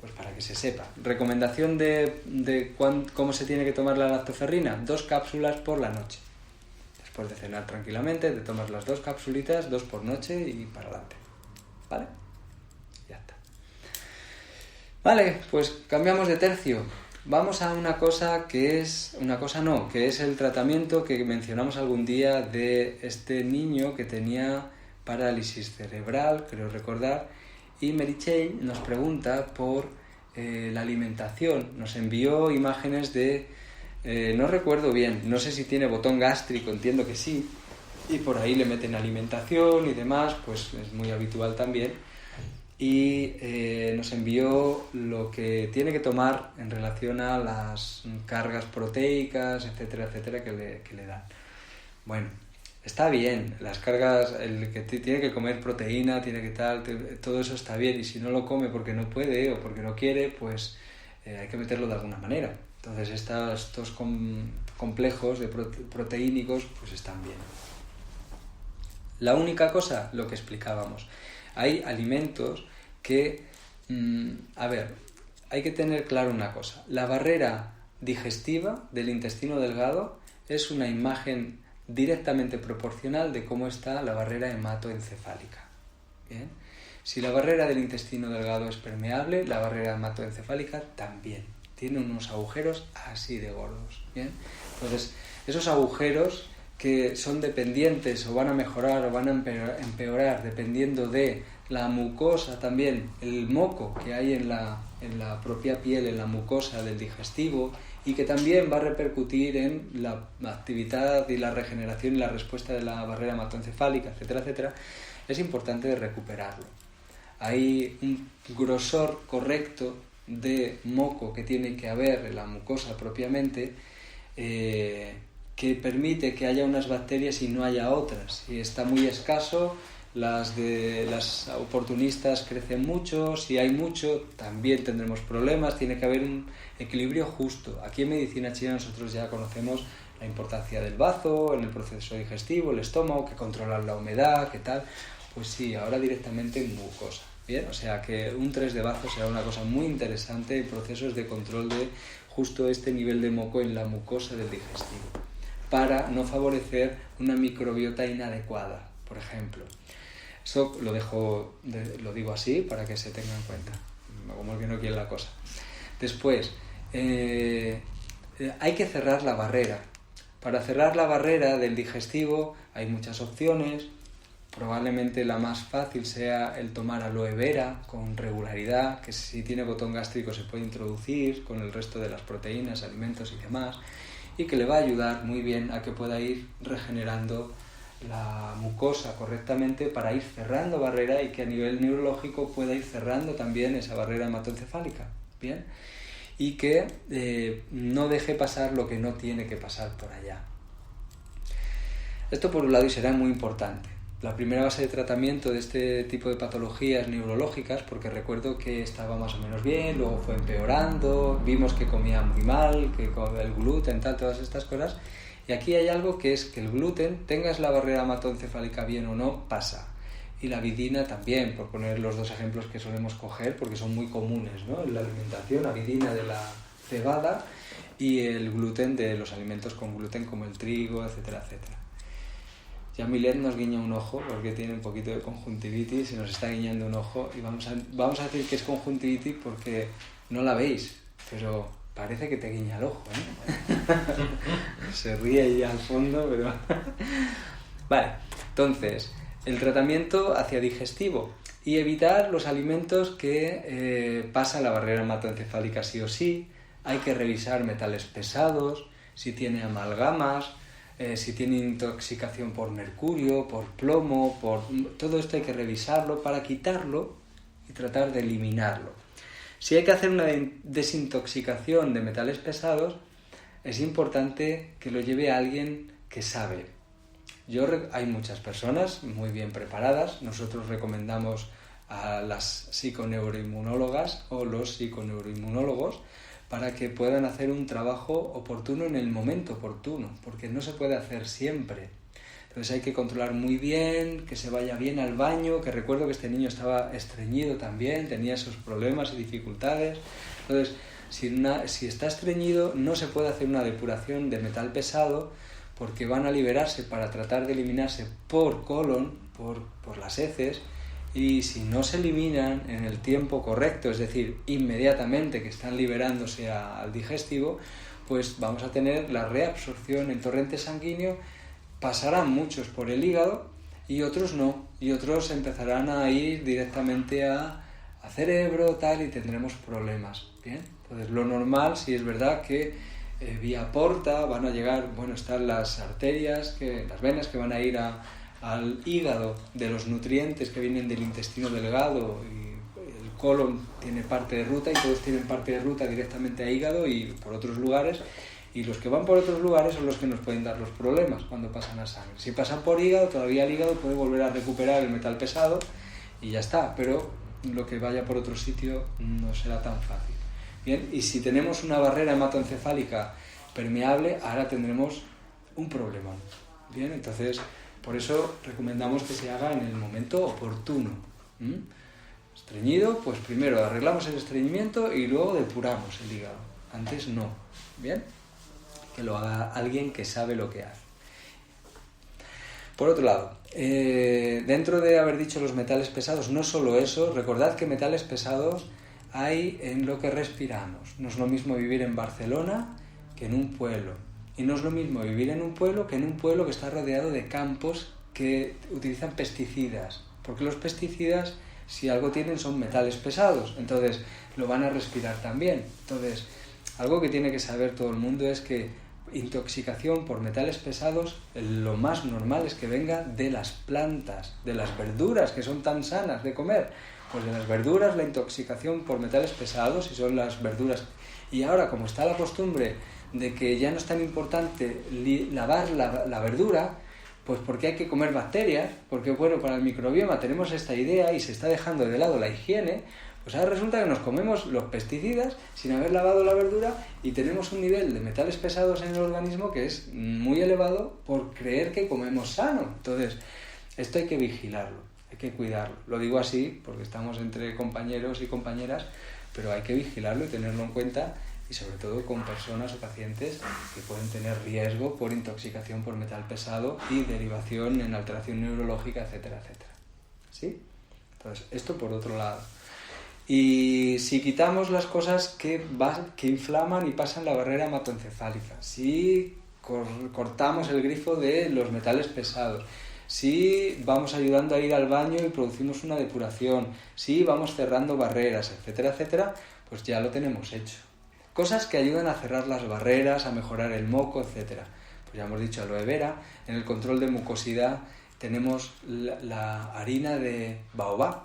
Pues para que se sepa. Recomendación de cómo se tiene que tomar la lactoferrina: 2 cápsulas por la noche. Después de cenar tranquilamente, te tomas las 2 cápsulitas, 2 por noche y para adelante. ¿Vale? Ya está. Vale, pues cambiamos de tercio. Vamos a una cosa que es... que es el tratamiento que mencionamos algún día de este niño que tenía parálisis cerebral, creo recordar, y Meritxell nos pregunta por la alimentación. Nos envió imágenes de... no recuerdo bien, no sé si tiene botón gástrico, entiendo que sí, y por ahí le meten alimentación y demás, pues es muy habitual también. Y nos envió lo que tiene que tomar en relación a las cargas proteicas, etcétera, etcétera, que le dan. Bueno, está bien, las cargas, el que tiene que comer proteína, tiene que tal, todo eso está bien, y si no lo come porque no puede o porque no quiere, pues hay que meterlo de alguna manera. Entonces estos complejos de proteínicos pues están bien. La única cosa, lo que explicábamos, hay alimentos que, hay que tener claro una cosa: la barrera digestiva del intestino delgado es una imagen directamente proporcional de cómo está la barrera hematoencefálica. ¿Bien? Si la barrera del intestino delgado es permeable, la barrera hematoencefálica también. Tiene unos agujeros así de gordos. ¿Bien? Entonces, esos agujeros que son dependientes o van a mejorar o van a empeorar dependiendo de la mucosa también, el moco que hay en la propia piel, en la mucosa del digestivo, y que también va a repercutir en la actividad y la regeneración y la respuesta de la barrera hematoencefálica, etcétera, etcétera, es importante recuperarlo. Hay un grosor correcto de moco que tiene que haber en la mucosa propiamente, que permite que haya unas bacterias y no haya otras. Si está muy escaso, las oportunistas crecen mucho. Si hay mucho, también tendremos problemas. Tiene que haber un equilibrio justo. Aquí en medicina china nosotros ya conocemos la importancia del bazo en el proceso digestivo, el estómago, que controlar la humedad, qué tal. Pues sí, ahora directamente en mucosa. Bien, o sea que un 3 de bazo será una cosa muy interesante en procesos de control de justo este nivel de moco en la mucosa del digestivo, para no favorecer una microbiota inadecuada, por ejemplo. Eso lo digo así para que se tenga en cuenta, como el que no quiere la cosa. Después, hay que cerrar la barrera. Para cerrar la barrera del digestivo hay muchas opciones. Probablemente la más fácil sea el tomar aloe vera con regularidad, que si tiene botón gástrico se puede introducir con el resto de las proteínas, alimentos y demás, y que le va a ayudar muy bien a que pueda ir regenerando la mucosa correctamente para ir cerrando barrera, y que a nivel neurológico pueda ir cerrando también esa barrera hematoencefálica, ¿bien? Y que no deje pasar lo que no tiene que pasar por allá. Esto por un lado, y será muy importante. La primera base de tratamiento de este tipo de patologías neurológicas, porque recuerdo que estaba más o menos bien, luego fue empeorando, vimos que comía muy mal, que con el gluten, tal, todas estas cosas. Y aquí hay algo que es que el gluten, tengas la barrera hematoencefálica bien o no, pasa. Y la vidina también, por poner los dos ejemplos que solemos coger, porque son muy comunes, ¿no?, en la alimentación: la vidina de la cebada y el gluten de los alimentos con gluten como el trigo, etcétera, etcétera. Ya Milet nos guiña un ojo porque tiene un poquito de conjuntivitis y nos está guiñando un ojo, y vamos a decir que es conjuntivitis porque no la veis, pero parece que te guiña el ojo, ¿eh? Se ríe ahí al fondo, pero... Vale, entonces, el tratamiento hacia digestivo y evitar los alimentos que pasan la barrera hematoencefálica sí o sí. Hay que revisar metales pesados, si tiene amalgamas, si tiene intoxicación por mercurio, por plomo, todo esto hay que revisarlo para quitarlo y tratar de eliminarlo. Si hay que hacer una desintoxicación de metales pesados, es importante que lo lleve a alguien que sabe. Hay muchas personas muy bien preparadas. Nosotros recomendamos a las psiconeuroinmunólogas o los psiconeuroinmunólogos para que puedan hacer un trabajo oportuno en el momento oportuno, porque no se puede hacer siempre. Entonces hay que controlar muy bien, que se vaya bien al baño, que recuerdo que este niño estaba estreñido también, tenía esos problemas y dificultades. Entonces, si está estreñido, no se puede hacer una depuración de metal pesado porque van a liberarse para tratar de eliminarse por colon, por las heces, y si no se eliminan en el tiempo correcto, es decir, inmediatamente que están liberándose al digestivo, pues vamos a tener la reabsorción en torrente sanguíneo. Pasarán muchos por el hígado y otros no, y otros empezarán a ir directamente a cerebro, tal, y tendremos problemas. Bien, entonces lo normal, sí es verdad que vía porta van a llegar, están las arterias, las venas que van a ir al hígado de los nutrientes que vienen del intestino delgado, y el colon tiene parte de ruta y todos tienen parte de ruta directamente a hígado y por otros lugares, y los que van por otros lugares son los que nos pueden dar los problemas cuando pasan a sangre. Si pasan por hígado, todavía el hígado puede volver a recuperar el metal pesado y ya está, pero lo que vaya por otro sitio no será tan fácil. Bien, y si tenemos una barrera hematoencefálica permeable, ahora tendremos un problema. Bien, entonces por eso recomendamos que se haga en el momento oportuno. Estreñido, pues primero arreglamos el estreñimiento y luego depuramos el hígado. Antes no. Bien, que lo haga alguien que sabe lo que hace. Por otro lado, dentro de haber dicho los metales pesados, no solo eso, recordad que metales pesados hay en lo que respiramos. No es lo mismo vivir en Barcelona que en un pueblo. Y no es lo mismo vivir en un pueblo que en un pueblo que está rodeado de campos que utilizan pesticidas. Porque los pesticidas, si algo tienen, son metales pesados. Entonces, lo van a respirar también. Entonces, algo que tiene que saber todo el mundo es que intoxicación por metales pesados, lo más normal es que venga de las plantas, de las verduras que son tan sanas de comer. Pues de las verduras la intoxicación por metales pesados, y son las verduras. Y ahora, como está la costumbre de que ya no es tan importante lavar la verdura, pues porque hay que comer bacterias, porque para el microbioma tenemos esta idea y se está dejando de lado la higiene, pues ahora resulta que nos comemos los pesticidas sin haber lavado la verdura y tenemos un nivel de metales pesados en el organismo que es muy elevado por creer que comemos sano. Entonces, esto hay que vigilarlo, hay que cuidarlo. Lo digo así porque estamos entre compañeros y compañeras, pero hay que vigilarlo y tenerlo en cuenta, y sobre todo con personas o pacientes que pueden tener riesgo por intoxicación por metal pesado y derivación en alteración neurológica, etcétera, etcétera. ¿Sí? Entonces, esto por otro lado. Y si quitamos las cosas que inflaman y pasan la barrera hematoencefálica, si cortamos el grifo de los metales pesados, si vamos ayudando a ir al baño y producimos una depuración, si vamos cerrando barreras, etcétera, etcétera, pues ya lo tenemos hecho. Cosas que ayudan a cerrar las barreras, a mejorar el moco, etcétera. Pues ya hemos dicho aloe vera. En el control de mucosidad tenemos la harina de baobab,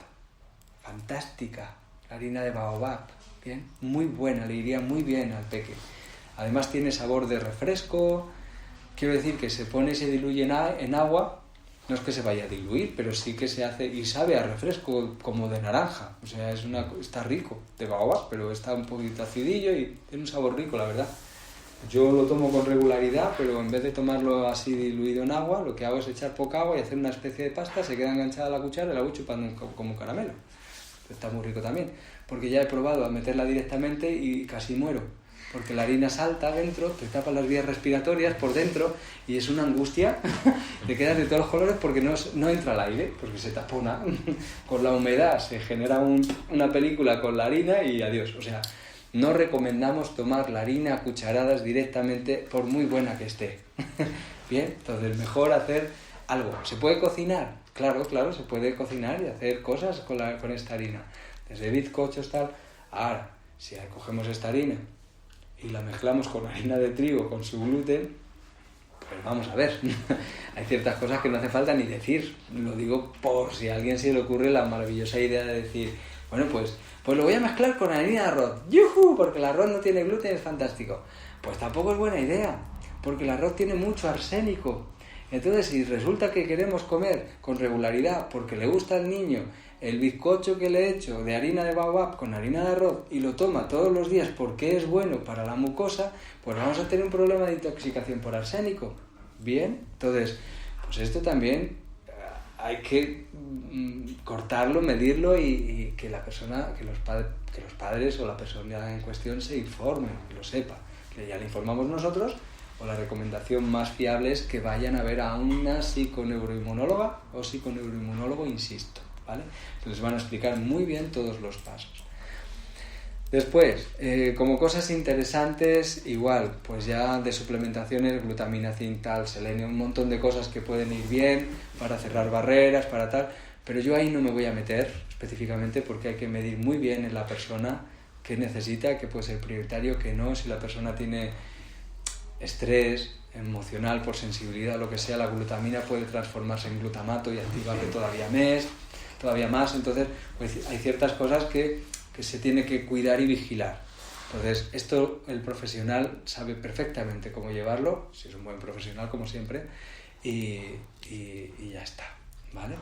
fantástica, la harina de baobab, bien, muy buena, le iría muy bien al peque. Además tiene sabor de refresco, quiero decir que se pone y se diluye en agua. No es que se vaya a diluir, pero sí que se hace y sabe a refresco como de naranja. O sea, está rico, de baobab, pero está un poquito acidillo y tiene un sabor rico, la verdad. Yo lo tomo con regularidad, pero en vez de tomarlo así diluido en agua, lo que hago es echar poca agua y hacer una especie de pasta, se queda enganchada a la cuchara y la voy chupando como caramelo. Está muy rico también, porque ya he probado a meterla directamente y casi muero. Porque la harina salta dentro, te tapa las vías respiratorias por dentro y es una angustia, te quedas de todos los colores porque no entra el aire, porque se tapona. Con la humedad se genera una película con la harina y adiós. O sea, no recomendamos tomar la harina a cucharadas directamente por muy buena que esté. Bien, entonces mejor hacer algo. ¿Se puede cocinar? Claro, se puede cocinar y hacer cosas con esta harina. Desde bizcochos, tal. Ahora, si cogemos esta harina y la mezclamos con harina de trigo, con su gluten, pues vamos a ver. Hay ciertas cosas que no hace falta ni decir. Lo digo por si a alguien se le ocurre la maravillosa idea de decir, bueno, pues lo voy a mezclar con harina de arroz. ¡Yujú! Porque el arroz no tiene gluten, es fantástico. Pues tampoco es buena idea, porque el arroz tiene mucho arsénico. Entonces, si resulta que queremos comer con regularidad, porque le gusta al niño el bizcocho que le he hecho de harina de baobab con harina de arroz y lo toma todos los días porque es bueno para la mucosa, pues vamos a tener un problema de intoxicación por arsénico. Bien, entonces, pues esto también hay que cortarlo, medirlo y que la persona, que los padres o la persona en cuestión se informen, que lo sepa, que ya le informamos nosotros, o la recomendación más fiable es que vayan a ver a una psiconeuroinmunóloga o psiconeuroinmunólogo, insisto, ¿vale? Les van a explicar muy bien todos los pasos. Después, como cosas interesantes, igual, pues ya de suplementaciones, glutamina, zinc, tal, selenio, un montón de cosas que pueden ir bien para cerrar barreras, para tal, pero yo ahí no me voy a meter específicamente porque hay que medir muy bien en la persona qué necesita, qué puede ser prioritario, qué no. Si la persona tiene estrés emocional por sensibilidad o lo que sea, la glutamina puede transformarse en glutamato y activarle todavía más. Entonces, pues hay ciertas cosas que se tiene que cuidar y vigilar. Entonces, esto el profesional sabe perfectamente cómo llevarlo, si es un buen profesional, como siempre, y ya está, ¿vale?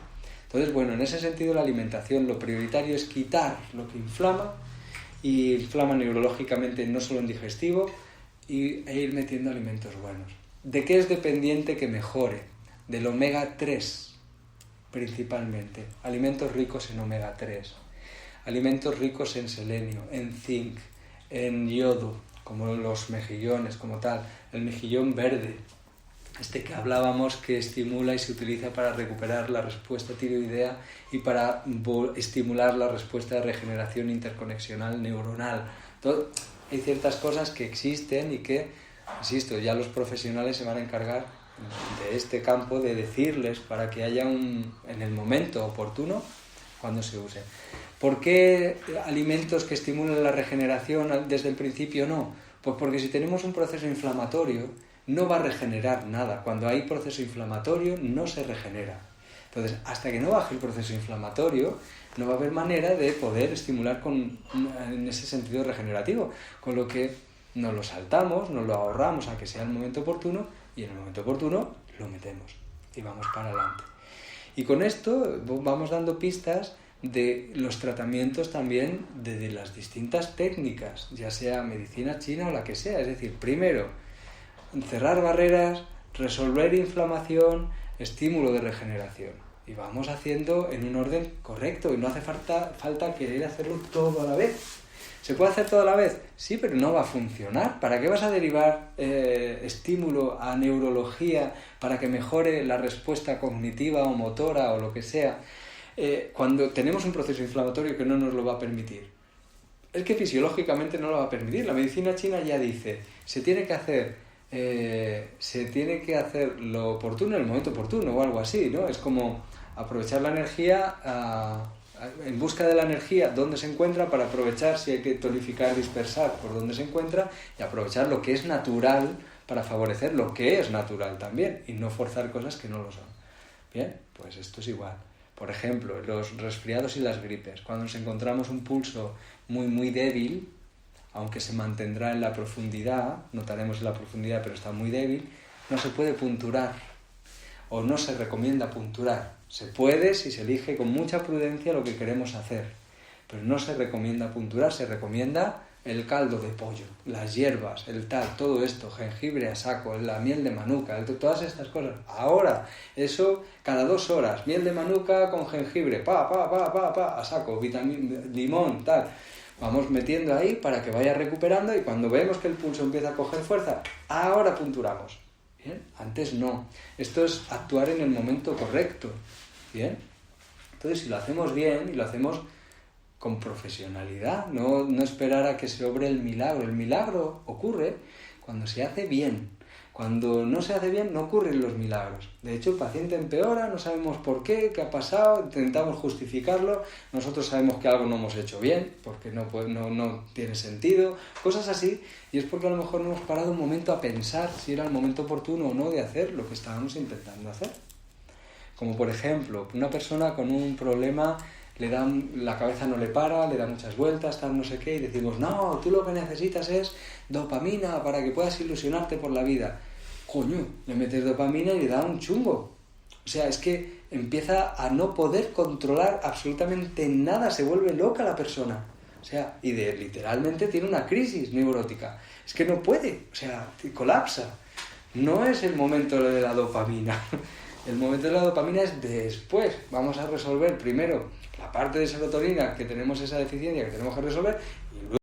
Entonces, bueno, en ese sentido la alimentación, lo prioritario es quitar lo que inflama, y inflama neurológicamente, no solo en digestivo, e ir metiendo alimentos buenos. ¿De qué es dependiente que mejore? Del omega 3, principalmente. Alimentos ricos en omega 3. Alimentos ricos en selenio, en zinc, en yodo, como los mejillones, como tal. El mejillón verde, este que hablábamos, que estimula y se utiliza para recuperar la respuesta tiroidea y para estimular la respuesta de regeneración interconexional neuronal. Todo, hay ciertas cosas que existen y que, insisto, ya los profesionales se van a encargar de este campo, de decirles para que haya en el momento oportuno, cuando se use. ¿Por qué alimentos que estimulan la regeneración desde el principio no? Pues porque si tenemos un proceso inflamatorio, no va a regenerar nada. Cuando hay proceso inflamatorio, no se regenera. Entonces, hasta que no baje el proceso inflamatorio, no va a haber manera de poder estimular en ese sentido regenerativo. Con lo que nos lo saltamos, nos lo ahorramos a que sea el momento oportuno, y en el momento oportuno lo metemos y vamos para adelante. Y con esto vamos dando pistas de los tratamientos también de las distintas técnicas, ya sea medicina china o la que sea. Es decir, primero, cerrar barreras, resolver inflamación, estímulo de regeneración. Y vamos haciendo en un orden correcto y no hace falta querer hacerlo todo a la vez. ¿Se puede hacer todo a la vez? Sí, pero no va a funcionar. ¿Para qué vas a derivar estímulo a neurología para que mejore la respuesta cognitiva o motora o lo que sea cuando tenemos un proceso inflamatorio que no nos lo va a permitir? Es que fisiológicamente no lo va a permitir. La medicina china ya dice, se tiene que hacer lo oportuno en el momento oportuno o algo así, ¿no? Es como aprovechar la energía en busca de la energía donde se encuentra para aprovechar si hay que tonificar, dispersar por donde se encuentra y aprovechar lo que es natural para favorecer lo que es natural también y no forzar cosas que no lo son. Bien, pues esto es igual. Por ejemplo, los resfriados y las gripes. Cuando nos encontramos un pulso muy, muy débil, aunque se mantendrá en la profundidad, notaremos en la profundidad, pero está muy débil, no se puede punturar o no se recomienda punturar. Se puede si se elige con mucha prudencia lo que queremos hacer, pero no se recomienda punturar, se recomienda el caldo de pollo, las hierbas, el tal, todo esto, jengibre a saco, la miel de manuka, todas estas cosas. Ahora, eso cada 2 horas, miel de manuka con jengibre, a saco, limón, tal. Vamos metiendo ahí para que vaya recuperando y cuando vemos que el pulso empieza a coger fuerza, ahora punturamos. ¿Bien? Antes no. Esto es actuar en el momento correcto. ¿Bien? Entonces, si lo hacemos bien y lo hacemos con profesionalidad, no esperar a que se obre el milagro. El milagro ocurre cuando se hace bien. Cuando no se hace bien, no ocurren los milagros. De hecho, el paciente empeora, no sabemos por qué ha pasado, intentamos justificarlo, nosotros sabemos que algo no hemos hecho bien, porque no tiene sentido, cosas así, y es porque a lo mejor no hemos parado un momento a pensar si era el momento oportuno o no de hacer lo que estábamos intentando hacer. Como por ejemplo, una persona con un problema, la cabeza no le para, le da muchas vueltas, tal, no sé qué, y decimos, no, tú lo que necesitas es dopamina para que puedas ilusionarte por la vida. Coño, le metes dopamina y le da un chungo. O sea, es que empieza a no poder controlar absolutamente nada, se vuelve loca la persona. O sea, literalmente tiene una crisis neurótica. Es que no puede, o sea, colapsa. No es el momento de la dopamina. El momento de la dopamina es después. Vamos a resolver primero la parte de serotonina que tenemos esa deficiencia que tenemos que resolver y luego